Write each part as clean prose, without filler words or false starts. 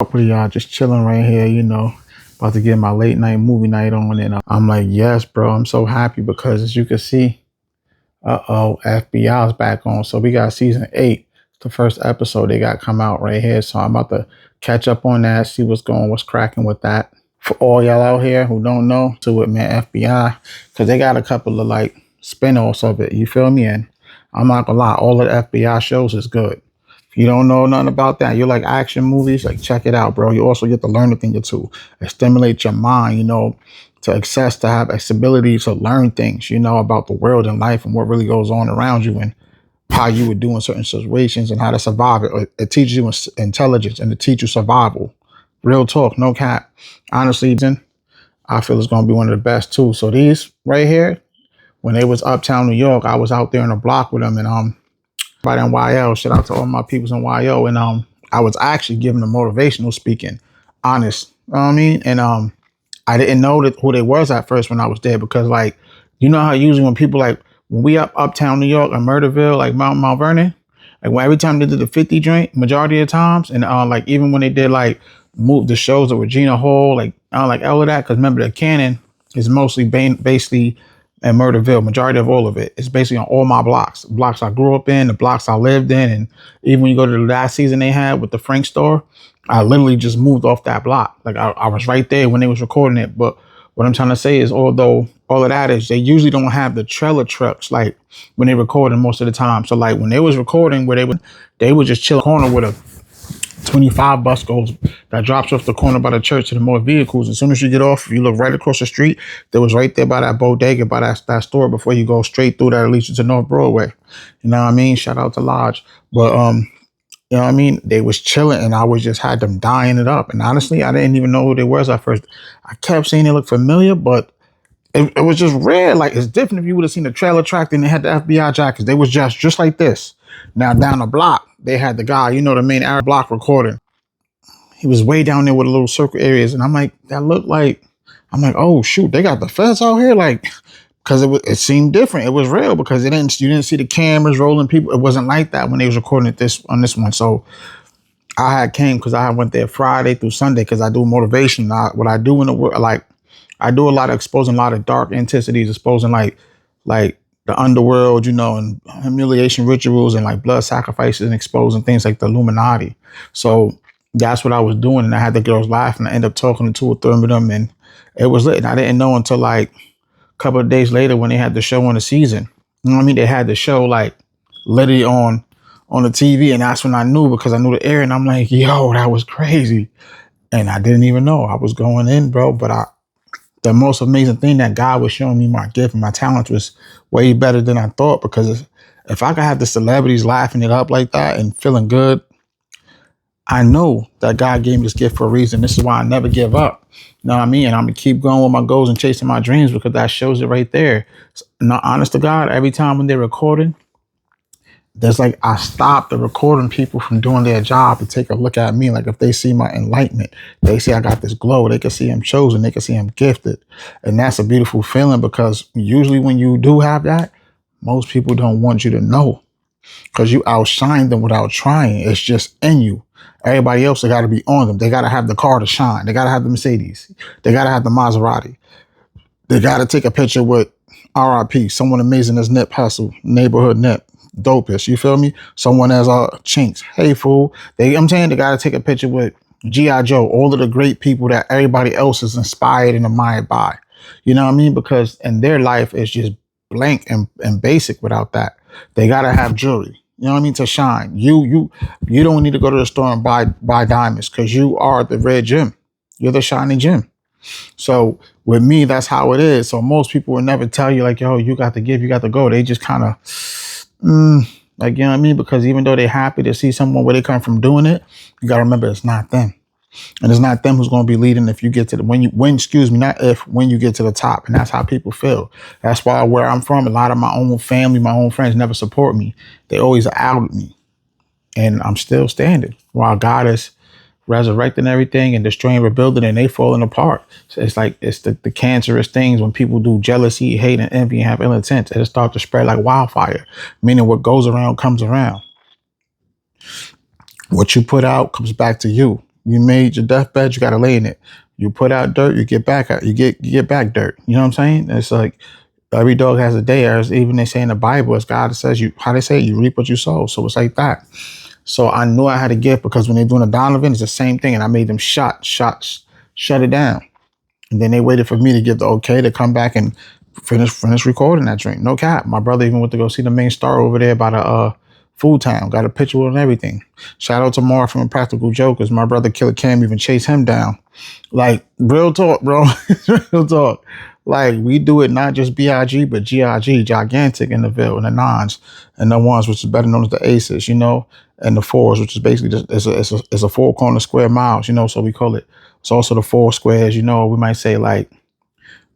Up with y'all, just chilling right here, about to get my late night movie night on. And I'm like, yes, bro, I'm so happy because as you can see, FBI is back on. So we got season 8, the first episode they got come out right here. So I'm about to catch up on that, see what's cracking with that. For all y'all out here who don't know, to it, man, FBI, because they got a couple of like spin-offs of it. You feel me? And I'm not gonna lie, all of the FBI shows is good. If you don't know nothing about that, you like action movies, like check it out, bro. You also get to learn a thing or two. It stimulates your mind, to have ability to learn things, about the world and life and what really goes on around you and how you would do in certain situations and how to survive it. It teaches you intelligence and it teaches you survival. Real talk, no cap. Honestly, I feel it's gonna be one of the best too. So these right here, when they was uptown New York, I was out there in the block with them and by in YL. Shout out to all my peoples in YO. And I was actually giving them motivational speaking, honest. You know what I mean? And I didn't know who they was at first when I was there because like, you know how usually when people like when we uptown New York or Murderville, like Mount Vernon, like when every time they did the 50 joint, majority of the times, and like even when they did like move the shows of Regina Hall, like all of that, because remember the canon is mostly basically in Murderville. Majority of all of it is basically on all my blocks I grew up in, the blocks I lived in, and even when you go to the last season they had with the Frank store, I literally just moved off that block. Like I was right there when they was recording it. But what I'm trying to say is, although all of that is, they usually don't have the trailer trucks like when they recording most of the time. So like when they was recording, where they would just chill in the corner with a 25 bus goes that drops off the corner by the church to the more vehicles. As soon as you get off, you look right across the street. There was right there by that bodega, by that store before you go straight through that leads you to North Broadway. You know what I mean? Shout out to Lodge. But you know what I mean? They was chilling and I was just had them dying it up. And honestly, I didn't even know who they was at first. I kept saying they looked familiar, but it was just rare. Like it's different if you would have seen the trailer track and they had the FBI jackets. They was just like this. Now down the block, they had the guy, the main Arab block recording. He was way down there with the little circle areas, and I'm like, I'm like, oh shoot, they got the feds out here, like, because it seemed different. It was real because you didn't see the cameras rolling people. It wasn't like that when they was recording it on this one. So I had came because I went there Friday through Sunday because I do motivation. What I do in the world, like I do a lot of exposing a lot of dark entities, exposing like the underworld, and humiliation rituals and like blood sacrifices and exposing things like the Illuminati. So that's what I was doing. And I had the girls laughing. I ended up talking to 2 or 3 of them and it was lit. And I didn't know until like a couple of days later when they had the show on the season. You know what I mean? They had the show like literally on the TV. And that's when I knew because I knew the air. And I'm like, yo, that was crazy. And I didn't even know I was going in, bro. But the most amazing thing that God was showing me my gift and my talents was way better than I thought, because if I could have the celebrities laughing it up like that and feeling good, I know that God gave me this gift for a reason. This is why I never give up. You know what I mean? And I'm going to keep going with my goals and chasing my dreams because that shows it right there. So, no, honest to God, every time when they're recording, there's like I stop the recording people from doing their job to take a look at me. Like if they see my enlightenment, they see I got this glow, they can see I'm chosen, they can see I'm gifted. And that's a beautiful feeling because usually when you do have that, most people don't want you to know because you outshine them without trying. It's just in you. Everybody else, they got to be on them. They got to have the car to shine. They got to have the Mercedes. They got to have the Maserati. They got to take a picture with RIP, someone amazing as Nip Hustle, neighborhood Nip. Dopest, you feel me? Someone as Chinks. Hey fool. I'm saying they gotta take a picture with G.I. Joe, all of the great people that everybody else is inspired and admired by. You know what I mean? Because in their life is just blank and basic without that. They gotta have jewelry. You know what I mean? To shine. You don't need to go to the store and buy diamonds because you are the red gem. You're the shining gem. So with me, that's how it is. So most people will never tell you like, yo, you got to give, you got to go. They just kind of like, you know what I mean? Because even though they're happy to see someone where they come from doing it, you got to remember it's not them. And it's not them who's going to be leading if you get to when you get to the top. And that's how people feel. That's why where I'm from, a lot of my own family, my own friends never support me. They always outed me. And I'm still standing while God is resurrecting everything and destroying, rebuilding, and they falling apart. So it's like it's the cancerous things when people do jealousy, hate, and envy and have ill intent. It start to spread like wildfire, meaning what goes around comes around. What you put out comes back to you. You made your deathbed, you gotta lay in it. You put out dirt, you get back out, you get back dirt. You know what I'm saying? It's like every dog has a day, as even they say in the Bible, as God says you how they say you reap what you sow. So it's like that. So I knew I had a gift because when they're doing a Donovan, it's the same thing. And I made them shut it down. And then they waited for me to give the okay to come back and finish recording that drink. No cap. My brother even went to go see the main star over there by the Food Town. Got a picture with him and everything. Shout out to Mark from Practical Jokers. My brother Killer Cam even chased him down. Like real talk, bro. Real talk. Like we do it not just BIG, but GIG, gigantic in the Ville and the nines and the ones which is better known as the aces, you know, and the fours, which is basically just it's a 4 corner square miles, you know, so we call it. It's also the 4 squares, you know, we might say like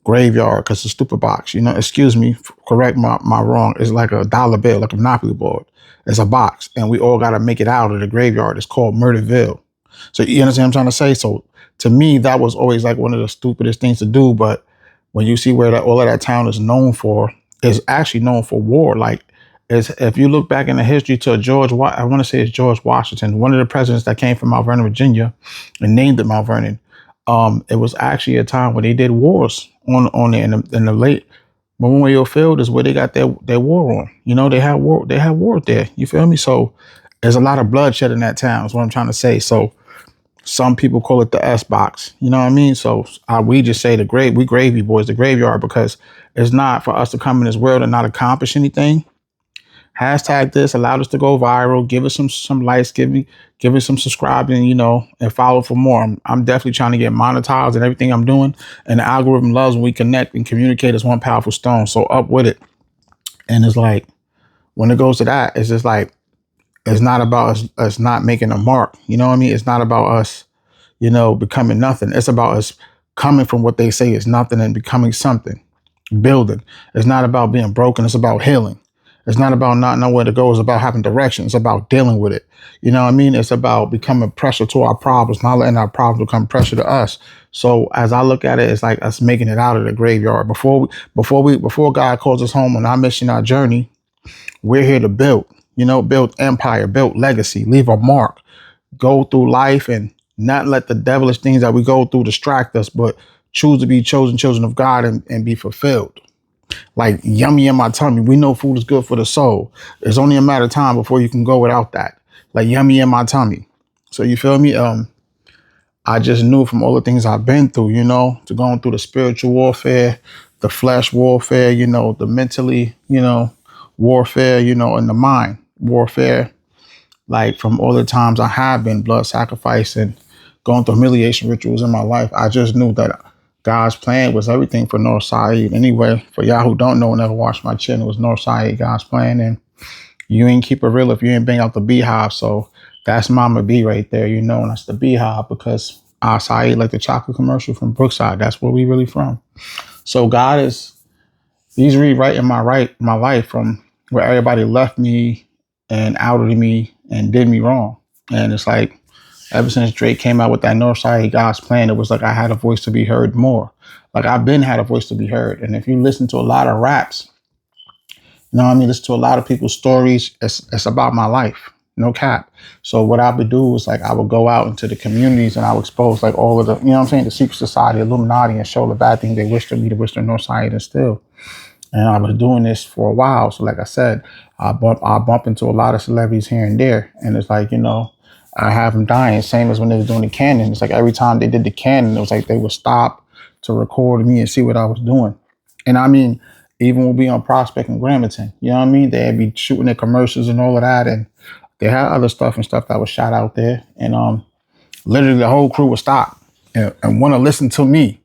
graveyard because it's a stupid box, you know, excuse me, correct my wrong. It's like a dollar bill, like a Monopoly board. It's a box and we all got to make it out of the graveyard. It's called Murderville. So you understand what I'm trying to say? So to me, that was always like one of the stupidest things to do. But when you see where that all of that town is known for, is actually known for war. Like, is if you look back in the history to I want to say it's George Washington, one of the presidents that came from Mount Vernon, Virginia, and named it Mount Vernon. It was actually a time where they did wars on there in the late Memorial Field is where they got their war on. You know, they had war there. You feel me? So there's a lot of bloodshed in that town. Is what I'm trying to say. So some people call it the S box. You know what I mean? So we just say we gravy boys, the graveyard, because it's not for us to come in this world and not accomplish anything. Hashtag this, allowed us to go viral, give us some likes, give us some subscribing, you know, and follow for more. I'm definitely trying to get monetized and everything I'm doing. And the algorithm loves when we connect and communicate as one powerful stone. So up with it. And it's like, when it goes to that, it's just like, it's not about us not making a mark. You know what I mean? It's not about us, you know, becoming nothing. It's about us coming from what they say is nothing and becoming something, building. It's not about being broken. It's about healing. It's not about not knowing where to go. It's about having direction. It's about dealing with it. You know what I mean? It's about becoming pressure to our problems, not letting our problems become pressure to us. So as I look at it, it's like us making it out of the graveyard. Before God calls us home on our mission, our journey, we're here to build, you know, build empire, build legacy, leave a mark, go through life and not let the devilish things that we go through distract us, but choose to be chosen children of God and be fulfilled. Like yummy in my tummy. We know food is good for the soul. It's only a matter of time before you can go without that. Like yummy in my tummy. So you feel me? I just knew from all the things I've been through, you know, to going through the spiritual warfare, the flesh warfare, you know, the mentally, you know, warfare, you know, and the mind warfare. Like from all the times I have been blood sacrifice and going through humiliation rituals in my life, I just knew that God's plan was everything for Northside. Anyway, for y'all who don't know and never watched my channel, it was Northside, God's plan. And you ain't keep it real if you ain't bang out the beehive. So that's Mama B right there, you know, and that's the beehive because acai, like the chocolate commercial from Brookside, that's where we really from. So he's rewriting my life from where everybody left me and outed me and did me wrong. And it's like, ever since Drake came out with that Northside God's plan, it was like I had a voice to be heard more. Like I've been had a voice to be heard. And if you listen to a lot of raps, you know what I mean? Listen to a lot of people's stories. It's about my life. No cap. So what I would do is like I would go out into the communities and I would expose like all of the, you know what I'm saying, the secret society, Illuminati, and show the bad things they wish to me to wish to Northside and still. And I was doing this for a while. So like I said, I bump into a lot of celebrities here and there. And it's like, you know, I have them dying. Same as when they were doing the canon. It's like every time they did the canon, it was like they would stop to record me and see what I was doing. And I mean, even we'll be on Prospect and Gramerton, you know what I mean? They'd be shooting their commercials and all of that. And they had other stuff that was shot out there. And literally the whole crew would stop and want to listen to me.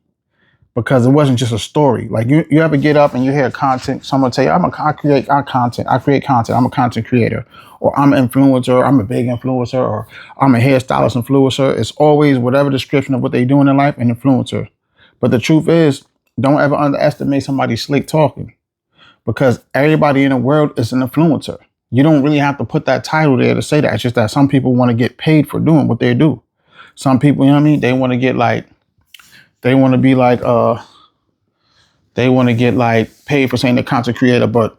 Because it wasn't just a story. Like you ever get up and you hear content, someone tell you, I create content, I'm a content creator, or I'm an influencer, I'm a big influencer, or I'm a hairstylist influencer. It's always whatever description of what they doing in life, an influencer. But the truth is, don't ever underestimate somebody slick talking, because everybody in the world is an influencer. You don't really have to put that title there to say that. It's just that some people want to get paid for doing what they do. Some people, you know what I mean? They want to get they want to get like paid for saying they're content creator, but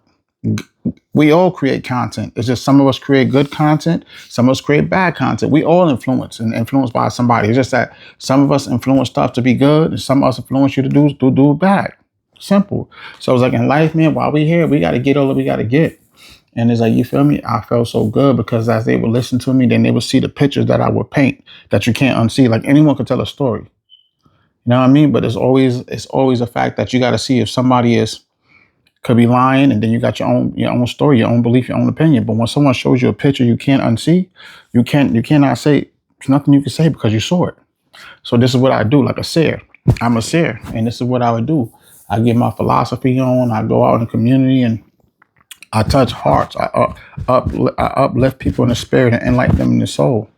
We all create content. It's just some of us create good content, some of us create bad content. We all influence and influenced by somebody. It's just that some of us influence stuff to be good, and some of us influence you to do bad. Simple. So it's like in life, man, while we here, we got to get all that we got to get. And it's like, you feel me? I felt so good because as they would listen to me, then they would see the pictures that I would paint that you can't unsee. Like anyone could tell a story. You know what I mean? But it's always a fact that you got to see if somebody could be lying, and then you got your own story, your own belief, your own opinion. But when someone shows you a picture you can't unsee, you cannot say, there's nothing you can say because you saw it. So this is what I do, like a seer. I'm a seer, and this is what I would do. I get my philosophy on. I go out in the community and I touch hearts. I uplift people in the spirit and enlighten them in the soul,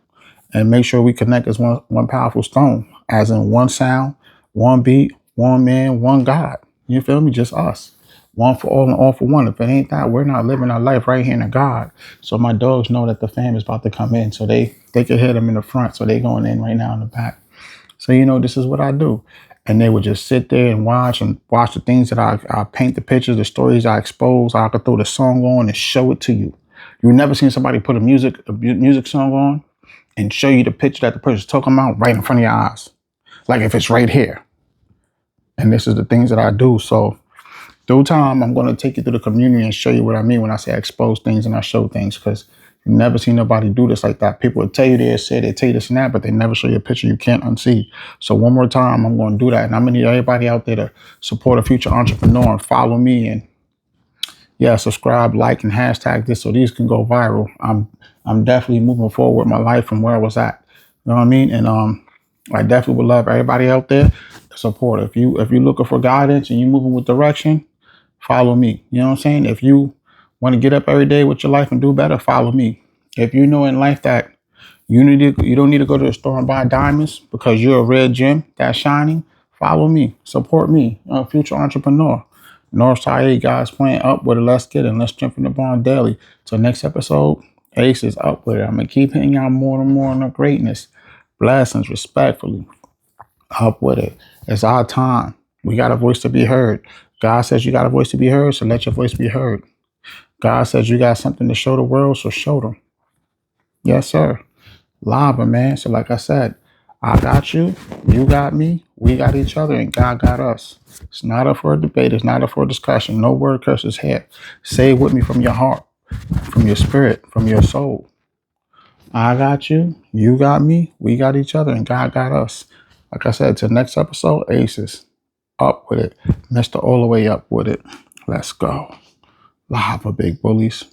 and make sure we connect as one powerful stone, as in one sound, one beat, one man, one God. You feel me? Just us. One for all and all for one. If it ain't that, we're not living our life right here in God. So my dogs know that the fam is about to come in. So they can hear them in the front. So they going in right now in the back. So, this is what I do. And they would just sit there and watch the things that I paint, the pictures, the stories I expose. I could throw the song on and show it to you. You've never seen somebody put a music song on and show you the picture that the person's talking about right in front of your eyes. Like if it's right here. And this is the things that I do. So through time, I'm going to take you through the community and show you what I mean when I say I expose things and I show things, because you never seen nobody do this like that. People will tell you they tell you this and that, but they never show you a picture you can't unsee. So one more time, I'm going to do that. And I'm going to need everybody out there to support a future entrepreneur and follow me, and subscribe, like, and hashtag this so these can go viral. I'm definitely moving forward with my life from where I was at. You know what I mean? And I definitely would love everybody out there to support. If you're looking for guidance and you're moving with direction, follow me. You know what I'm saying? If you want to get up every day with your life and do better, follow me. If you know in life that you don't need to go to the store and buy diamonds because you're a red gem that's shining, follow me. Support me. A future entrepreneur. Northside 8 guys playing up with it. Let's get it. Let's strengthen the bond daily. Till next episode, Ace is up with it. I'm going to keep hitting y'all more and more on the greatness. Blessings, respectfully. Up with it. It's our time. We got a voice to be heard. God says you got a voice to be heard, so let your voice be heard. God says you got something to show the world, so show them. Yes, sir. Lava, man. So like I said, I got you, you got me, we got each other, and God got us. It's not up for a debate. It's not up for a discussion. No word curses here. Say it with me from your heart, from your spirit, from your soul. I got you, you got me, we got each other, and God got us. Like I said, till next episode, Aces. Up with it. Mr. All the way up with it. Let's go. Lava, big bullies.